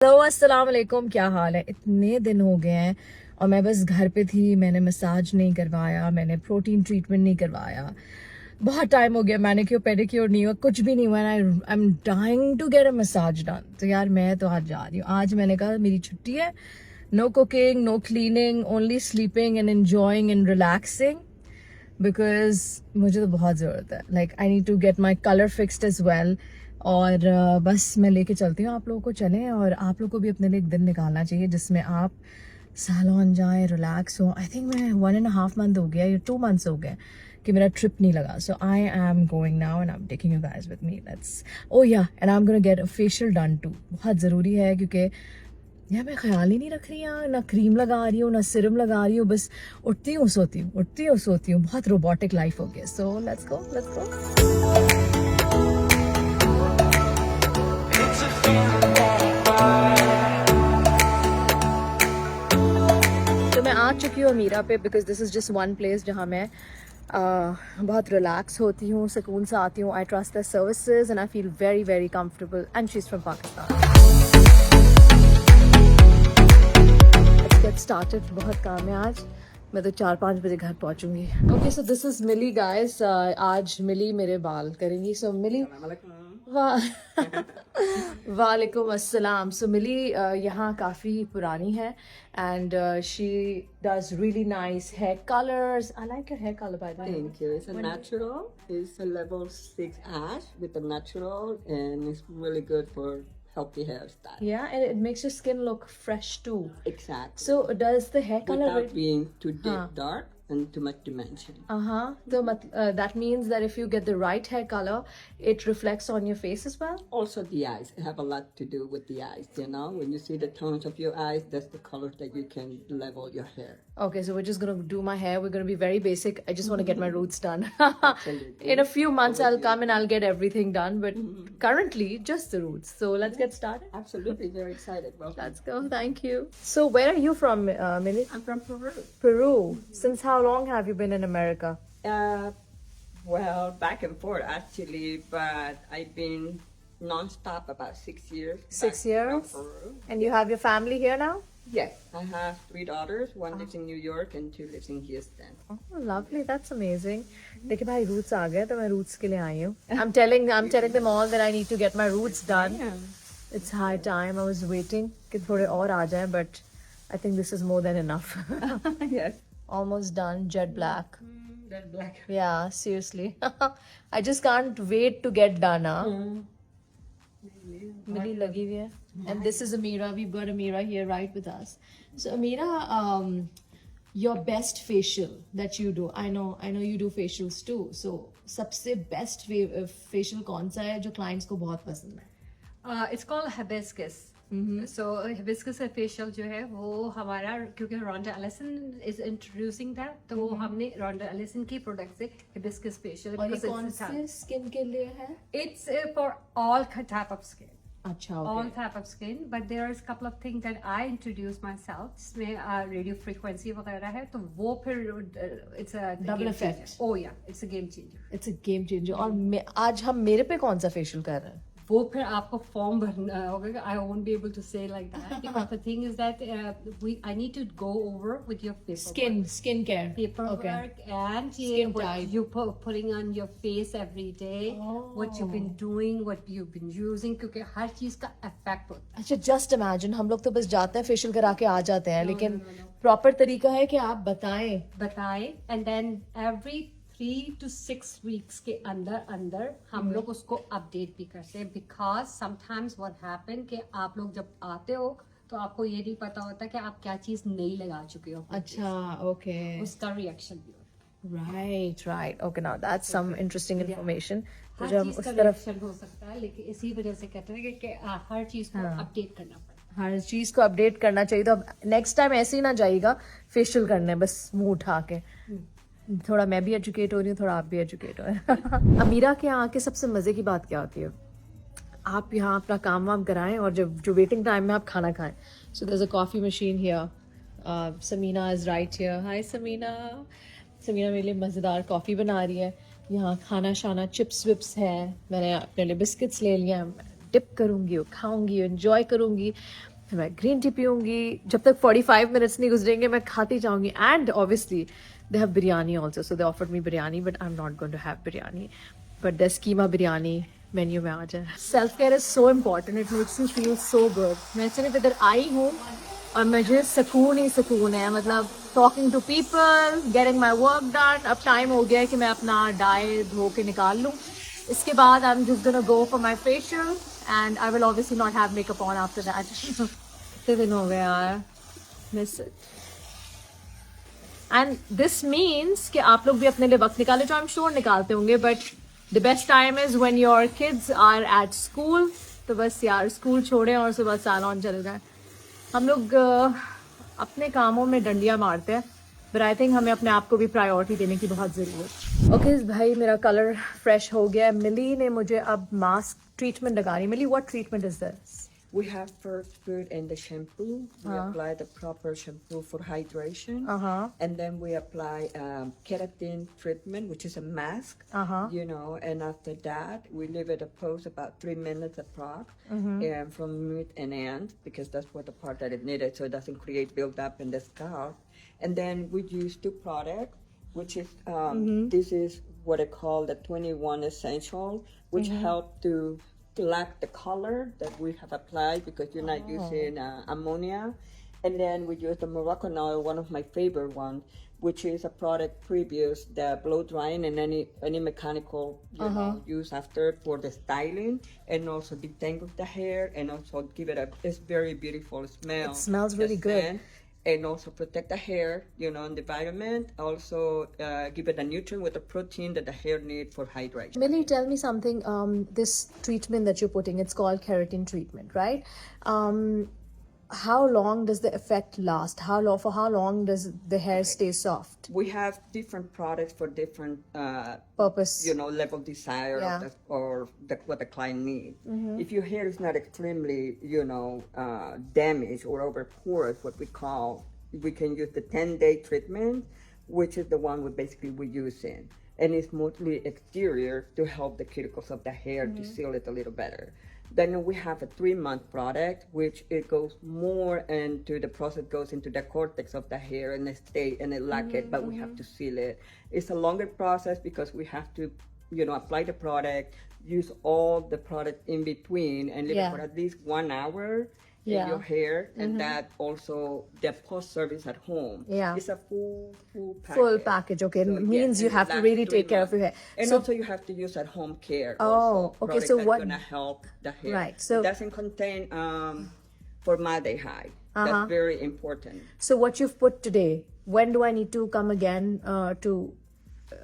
तो अस्सलाम वालेकुम, क्या हाल है। इतने दिन हो गए हैं और मैं बस घर पे थी। मैंने मसाज नहीं करवाया, मैंने प्रोटीन ट्रीटमेंट नहीं करवाया, बहुत टाइम हो गया। मैनिक्योर पेडिक्योर नहीं हुआ, कुछ भी नहीं हुआ। I am dying to get a massage done. तो यार मैं तो आज जा रही हूँ। आज मैंने कहा मेरी छुट्टी है, no cooking, no cleaning, only sleeping and enjoying and relaxing, because मुझे तो बहुत ज़रूरत है। Like I need to get my colour fixed as well. और बस मैं लेके चलती हूँ, आप लोगों को चलें। और आप लोगों को भी अपने लिए एक दिन निकालना चाहिए जिसमें आप सैलून जाएं, रिलैक्स हो। आई थिंक मैं 1.5 मंथ हो गया या 2 मंथ्स हो गए कि मेरा ट्रिप नहीं लगा। So I am going now and I am taking you guys with me. Let's oh yeah and I am gonna get a facial done too. बहुत ज़रूरी है क्योंकि यार मैं ख्याल ही नहीं रख रही हूँ, ना क्रीम लगा रही हूँ ना सिरम लगा रही हूँ। बस उठती हूँ सोती हूँ, उठती हूँ सोती हूँ। बहुत रोबोटिक लाइफ हो गया। So let's go, let's go. तो मैं आ चुकी हूँ अमीरा पे because this is just one place जहाँ मैं बहुत रिलैक्स होती हूँ, सुकून से आती हूँ। I trust the services and I feel very very comfortable and she is from Pakistan. Get started. बहुत काम है आज। मैं तो 4-5 बजे घर पहुंचूंगी। Okay so this is Mili guys. आज मिली मेरे बाल करेंगी। सो मिली वालेकुम अस्सलाम। सो मिली यहाँ काफ़ी पुरानी है and she does really nice hair colours. I like your hair colour by the way. Thank you. It's a natural. It's a level 6 ash with a natural, and it's really good for healthy hairstyle. Yeah, and it makes your skin look fresh too. Exactly. So does the hair color Without being too deep dark and too much dimension. So that means that if you get the right hair color, it reflects on your face as well. Also, the eyes have a lot to do with the eyes. You know, when you see the tones of your eyes, that's the color that you can level your hair. Okay, so we're just gonna do my hair. We're gonna be very basic. I just want to get my roots done. Absolutely. In a few months, I'll come and I'll get everything done. But currently, just the roots. So let's get started. Absolutely, very excited. Welcome. Let's go. Thank you. So where are you from, Millie? I'm from Peru. Peru. Since how long have you been in America? Well, back and forth actually, but I've been non-stop about 6 years. 6 years. From Peru. And you have your family here now? Yes, I have 3 daughters. One lives in New York and 2 lives in Houston. Oh, lovely. That's amazing. देखिए भाई roots आ गए तो मैं roots के लिए आई हूँ. I'm telling them all that I need to get my roots done. Yeah. It's high time. I was waiting कि थोड़े और आ जाएं, but I think this is more than enough. Yes. Almost done. Jet black. That black. Yeah, seriously. I just can't wait to get done. Millie लगी हुई है. And this is Amira. We've got Amira here right with us. So Amira, your best facial that you do. I know you do facials too. So सबसे best facial कौन सा है जो clients को बहुत पसंद है? It's called hibiscus. So hibiscus facial जो है वो हमारा, क्योंकि Rhonda Ellison is introducing that, तो वो हमने Rhonda Ellison की प्रोडक्ट से hibiscus facial. और ये कौन से स्किन के लिए है? It's for all type of skin. अच्छा, All type of skin, but there is a couple of things that I introduce myself. इसमें radio frequency वगैरह है, तो वो फिर it's a Double game effect. changer. Oh yeah, it's a game changer. It's a game changer. और आज हम मेरे पे कौन सा फेशियल कर रहे हैं? वो फिर आपको फॉर्म भरना होगा. I won't be able to say like that. Because the thing is that I need to go over with your paperwork. Skin care. Paperwork and Skin what type. you putting on your face every day, what you've been doing, what you've been using, क्योंकि हर चीज का effect होता है. अच्छा, just imagine हम लोग तो बस जाते हैं फेशियल करा के आ जाते हैं, लेकिन प्रॉपर तरीका है कि आप बताएं. And then every 3 to 6 weeks के अंदर हम लोग उसको अपडेट भी करते हैं. Because sometimes what happen कि आप लोग जब आते हो तो आपको ये नहीं पता होता कि आप क्या चीज नहीं लगा चुके हो. अच्छा, ओके. उसका रिएक्शन भी होता है. Right. Okay, now that's some interesting information. तो हर जब चीज उस का तरफ रिएक्शन हो सकता है, लेकिन इसी वजह से कहते हैं कि हर चीज को अपडेट करना पड़ता है. हर चीज को अपडेट करना चाहिए. तो अब नेक्स्ट टाइम ऐसे ही ना जाइएगा फेशियल करने बस मुंह उठा के. थोड़ा मैं भी एजुकेट हो रही हूँ, थोड़ा आप भी एजुकेट हो रहे हैं. अमीरा के यहाँ के सबसे मजे की बात क्या होती है? आप यहाँ अपना काम वाम कराएं और जब जो वेटिंग टाइम में आप खाना खाएं. So there is a coffee machine here. Samina is right here. Hi Samina. Samina मेरे लिए मज़ेदार कॉफ़ी बना रही है. यहाँ खाना शाना चिप्स विप्स है. मैंने अपने लिए बिस्किट्स ले लिए हैं. डिप करूँगी और खाऊंगी, एंजॉय करूँगी. मैं ग्रीन टी पीऊंगी जब तक 45 मिनट्स नहीं गुजरेंगे, मैं खाती जाऊंगी. And obviously they have biryani also, so they offered me biryani, but I am not going to have biryani, but the schema biryani menu में आ जाए. Self care is so important, it makes me feel so good. मैं सिर्फ इधर आई हूँ और मुझे सुकून ही सुकून है, मतलब talking to people, getting my work done. अब टाइम हो गया है कि मैं अपना डाई धो के निकाल लूँ. इसके बाद I am just gonna go for my facial and I will obviously not have makeup on after that. कितने दिन हो गए यार, miss it. And this means कि आप लोग भी अपने लिए वक्त निकाले, जो आई एम श्योर निकालते होंगे, but the best time is when your kids are at school. तो बस यार स्कूल छोड़ें और सुबह सैलून चले जाएं. हम लोग अपने कामों में डंडियां मारते हैं, बट आई थिंक हमें अपने आप को भी प्रायोरिटी देने की बहुत ज़रूरत है. ओके भाई, मेरा कलर फ्रेश हो गया है. मिली ने मुझे अब मास्क ट्रीटमेंट लगा रही. Mili, what treatment is this? We have first put in the shampoo. We apply the proper shampoo for hydration. And then we apply keratin treatment, which is a mask. You know, and after that, we leave it pose about 3 minutes apart, and from mid and end, because that's what the part that it needed, so it doesn't create build-up in the scalp. And then we use 2 products, which is this is what I call the 21 Essential, which help to lack the color that we have applied because you're not using ammonia. And then we use the Moroccan oil, one of my favorite ones, which is a product previous the blow drying and any mechanical use after for the styling, and also detangle the hair, and also give it it's very beautiful smell. It smells really good. And also protect the hair, you know, and the environment. Also give it a nutrient with the protein that the hair needs for hydration. Millie, tell me something. This treatment that you're putting, it's called keratin treatment, right? How long does the effect last? For how long does the hair stay soft? We have different products for different Purpose. you know, level desire what the client needs. If your hair is not extremely, you know, damaged or overporous, what we call, we can use the 10-day treatment, which is the one we use in. And it's mostly exterior to help the cuticles of the hair to seal it a little better. Then we have a 3-month product, which it goes more into the process, goes into the cortex of the hair and it lack it, but we have to seal it. It's a longer process because we have to, you know, apply the product, use all the product in between, and leave it for at least 1 hour in your hair, and that also the post service at home. It's a full package. Okay, so, means you have to really take care of your hair. And so, also you have to use at home care. Okay. So that's what gonna help the hair? Right. So it doesn't contain formaldehyde. That's very important. So what you've put today, when do I need to come again to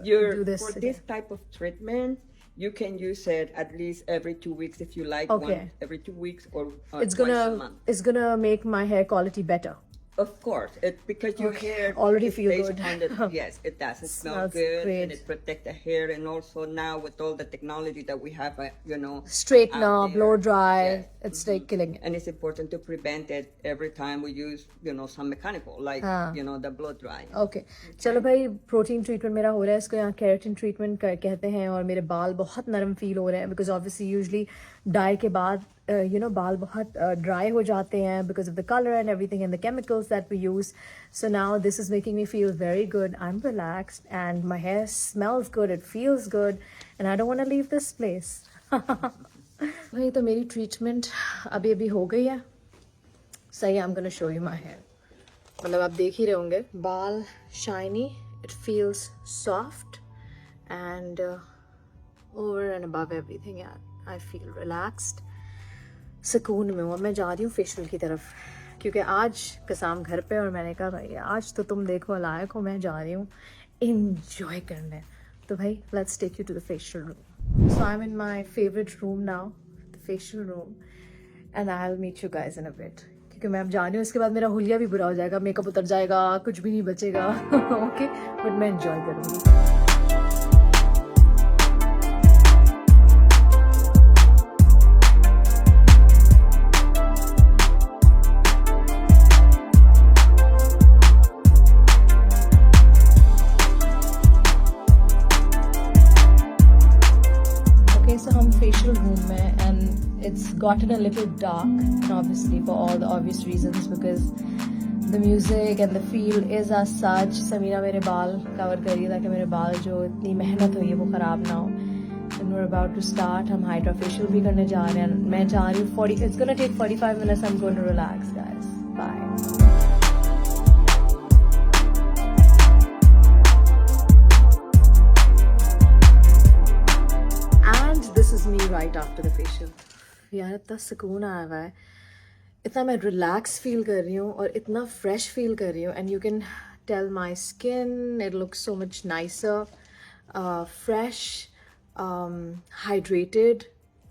do this? For this type of treatment, you can use it at least every 2 weeks if you like. Okay. Once every 2 weeks or It's twice a month. It's gonna make my hair quality better. Of course, because your hair Already is feel based good. on the, yes, it does. It smells Smells good, great. and it protects the hair. And also now with all the technology that we have, you know, Straightener, out there, blow dry, yes. it's like killing it. And it's important to prevent it every time we use, you know, some mechanical, like, you know, the blow drying. Okay. चलो भाई, protein treatment मेरा हो रहा है, इसको यहाँ keratin treatment कहते हैं, और मेरे बाल बहुत नरम फील हो रहे हैं बिकॉज ऑब्वियसली यूजली डाई के बाद you know, बाल बहुत ड्राई हो जाते हैं because of the color and everything and the chemicals that we use. So now this is making me feel very good. I'm relaxed and my hair smells good. It feels good and I don't want to leave this place. भाई तो मेरी treatment अभी हो गई है. सही, I'm gonna show you my hair. मतलब आप देख ही रहे होंगे, बाल shiny, it feels soft and over and above everything, यार, I feel relaxed. सुकून में हूँ. मैं जा रही हूँ फेशियल की तरफ क्योंकि आज कसाम घर पे, और मैंने कहा भाई आज तो तुम देखो लायक हो, मैं जा रही हूँ enjoy करने. तो भाई let's take you to the facial room. So I'm in my favorite room now, the facial room, and I'll meet you guys in a bit. क्योंकि मैं अब जा रही हूँ, इसके बाद मेरा हुलिया भी बुरा हो जाएगा, मेकअप उतर जाएगा, कुछ भी नहीं बचेगा. ओके, बट मैं enjoy करूँगी. So हम फेशियल रूम में, and it's gotten a little dark, and obviously for all the obvious reasons, because the music and the feel is as such. Sameera मेरे बाल कवर कर रही है ताकि मेरे बाल जो इतनी मेहनत हुई है वो ख़राब ना हो. And we're about to start. हम हाइड्रा फेशियल भी करने जा रहे हैं. मैं जा रही हूँ 40. It's gonna take 45 minutes. I'm going to relax, guys. Bye. And this is me right after the facial. यार इतना सुकून आया हुआ है, इतना मैं रिलैक्स फील कर रही हूँ और इतना फ्रेश फील कर रही हूँ. And you can tell my skin, it looks so much nicer, fresh, hydrated.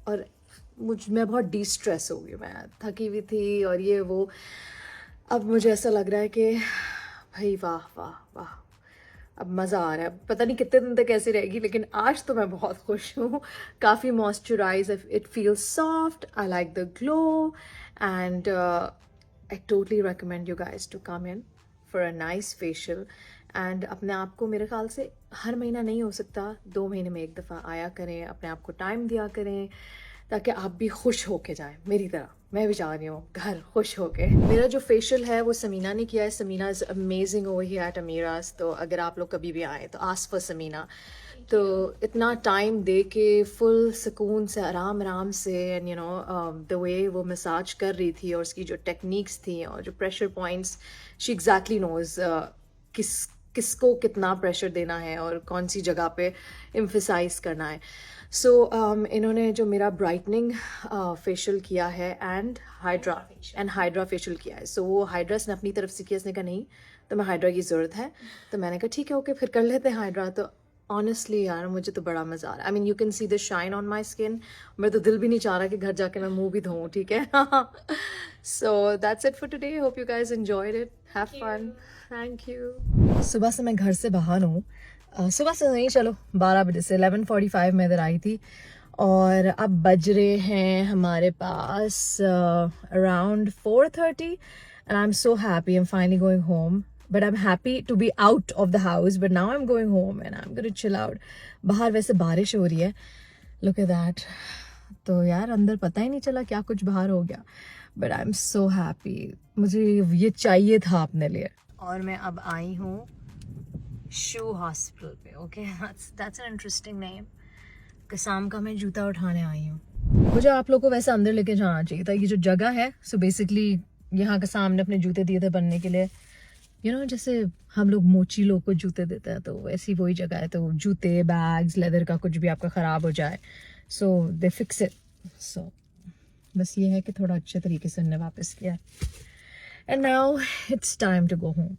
और मैं बहुत डी स्ट्रेस हो गई. मैं थकी हुई थी और ये वो. अब मुझे ऐसा लग रहा है कि भाई वाह वाह वाह, अब मज़ा आ रहा है. पता नहीं कितने दिन तक ऐसे रहेगी, लेकिन आज तो मैं बहुत खुश हूँ. काफ़ी moisturise, it feels soft, I like the glow. And I totally recommend you guys to come in for a nice facial. एंड अपने आप को, मेरे ख्याल से हर महीना नहीं हो सकता, 2 महीने में एक दफ़ा आया करें, अपने आप को टाइम दिया करें, ताकि आप भी खुश होके जाएं मेरी तरह. मैं भी जा रही हूँ घर खुश होके. मेरा जो फेशियल है वो समीना ने किया है. Samina is amazing over here at Amiraj. तो अगर आप लोग कभी भी आए तो आस्क फॉर समीना. तो इतना टाइम दे के फुल सुकून से, आराम आराम से, and you know the way वो मसाज कर रही थी और उसकी जो टेक्निक्स थी और जो pressure points, she exactly knows किसको कितना प्रेशर देना है और कौन सी जगह पे एम्फसाइज करना है. सो इन्होंने जो मेरा ब्राइटनिंग फेशियल किया है एंड हाइड्रा फेशियल किया है. सो वो हाइड्रा ने अपनी तरफ से किया. इसने कहा नहीं तो मैं हाइड्रा की ज़रूरत है, तो मैंने कहा ठीक है ओके फिर कर लेते हैं हाइड्रा. तो ऑनेस्टली यार मुझे तो बड़ा मज़ा आ रहा है. I mean you can see the shine on my skin. मेरा तो दिल भी नहीं चाह रहा कि घर जाके मैं मुंह भी धोऊँ. ठीक है. So that's it for today. Hope you guys enjoyed it. Have fun. Thank you. सुबह से मैं घर से बाहर हूँ. सुबह से नहीं, चलो 12 बजे से 11:45 में इधर आई थी और अब बज रहे हैं हमारे पास around 4:30. And I am so happy. I am finally going home. But I'm happy to be out of the house. But now I'm going home and I'm going to chill out. बाहर वैसे बारिश हो रही है. Look at that. तो यार अंदर पता ही नहीं चला क्या कुछ बाहर हो गया. But I'm so happy. मुझे ये चाहिए था अपने लिए. और मैं अब आई हूँ शू हॉस्पिटल पे. Okay, that's an interesting name. कसाम का मैं जूता उठाने आई हूँ. मुझे आप लोगों को वैसे अंदर लेके जाना चाहिए था. ये जो जगह है, सो बेसिकली यहाँ कसाम ने अपने जूते दिए थे बनने के लिए. यू नो जैसे हम लोग मोची लोग को जूते देते हैं, तो वैसी वही जगह है. तो जूते, बैग्स, लेदर का कुछ भी आपका ख़राब हो जाए, सो दे फिक्स इट. सो बस ये है कि थोड़ा अच्छे तरीके से उन्होंने वापस किया. And now it's time to go home.